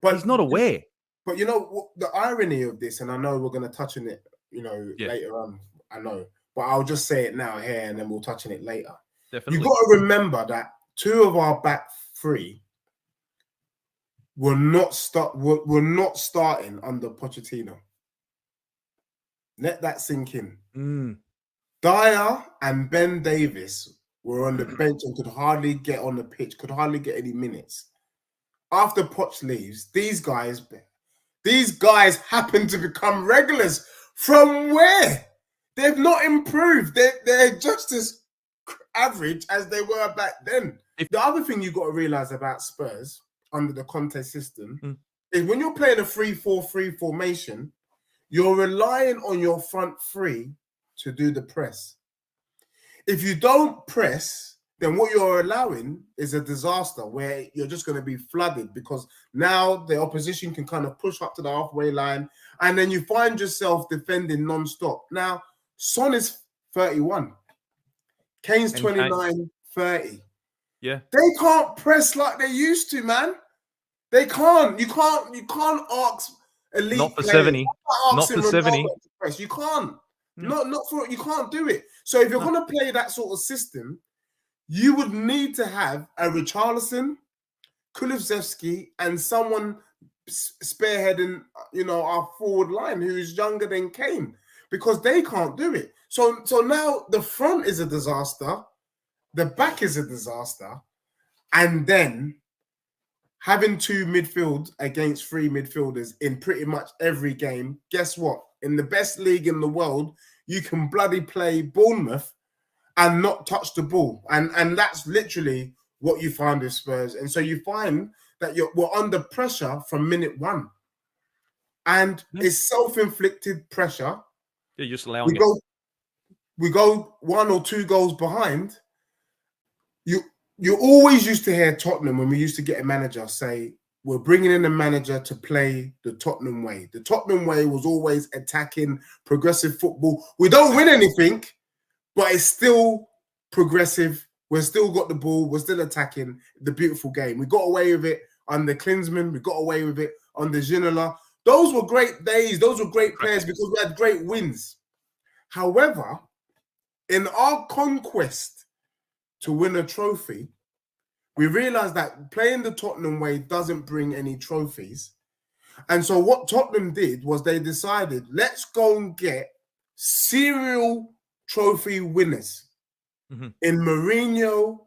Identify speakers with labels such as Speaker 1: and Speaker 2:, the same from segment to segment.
Speaker 1: But
Speaker 2: he's not aware.
Speaker 1: But you know the irony of this, and I know we're going to touch on it, later on. I know, but I'll just say it now here, and then we'll touch on it later.
Speaker 2: Definitely.
Speaker 1: You got to remember that 2 of our back 3 were not starting under Pochettino. Let that sink in. Dyer and Ben Davis were on the bench and could hardly get on the pitch, could hardly get any minutes. After Poch leaves, these guys happen to become regulars. From where? They've not improved. They're just as average as they were back then. The other thing you've got to realize about Spurs under the Conte system is when you're playing a 3-4-3 formation, you're relying on your front 3 to do the press. If you don't press, then what you're allowing is a disaster where you're just going to be flooded, because now the opposition can kind of push up to the halfway line, and then you find yourself defending non-stop. Now, Son is 31. Kane's 29, 30.
Speaker 2: Yeah.
Speaker 1: They can't press like they used to, man. They can't. You can't ask elite
Speaker 2: Not for
Speaker 1: players.
Speaker 2: 70. Not for 70.
Speaker 1: Press. You can't. You can't do it. So if you're going to play that sort of system, you would need to have a Richarlison, Kulusevski, and someone spearheading, our forward line who is younger than Kane, because they can't do it. So now the front is a disaster, the back is a disaster, and then having 2 midfield against 3 midfielders in pretty much every game. Guess what? In the best league in the world, you can bloody play Bournemouth and not touch the ball. And that's literally what you find with Spurs. And so you find that we're under pressure from minute 1. And it's self-inflicted pressure.
Speaker 2: You're just allowing it.
Speaker 1: We go 1 or 2 goals behind. You always used to hear Tottenham, when we used to get a manager, say, we're bringing in a manager to play the Tottenham way. The Tottenham way was always attacking, progressive football. We don't win anything, but it's still progressive. We've still got the ball. We're still attacking. The beautiful game. We got away with it under Klinsmann. We got away with it under Ginola. Those were great days. Those were great players because we had great wins. However, in our conquest to win a trophy, we realized that playing the Tottenham way doesn't bring any trophies. And so what Tottenham did was they decided, let's go and get serial trophy winners in Mourinho,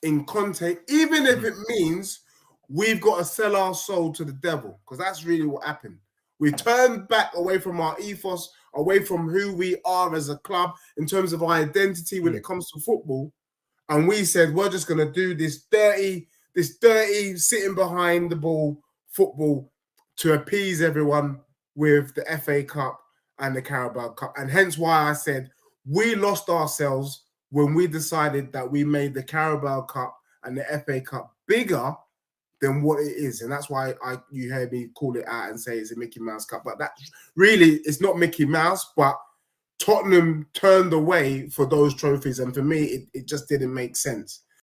Speaker 1: in Conte, even if it means we've got to sell our soul to the devil, because that's really what happened. We turned back away from our ethos, away from who we are as a club in terms of our identity when it comes to football. And we said, we're just going to do this dirty sitting behind the ball football to appease everyone with the FA Cup and the Carabao Cup. And hence why I said we lost ourselves when we decided that we made the Carabao Cup and the FA Cup bigger than what it is. And that's why you heard me call it out and say it's a Mickey Mouse Cup. But that really, it's not Mickey Mouse, but Tottenham turned away for those trophies. And for me, it just didn't make sense.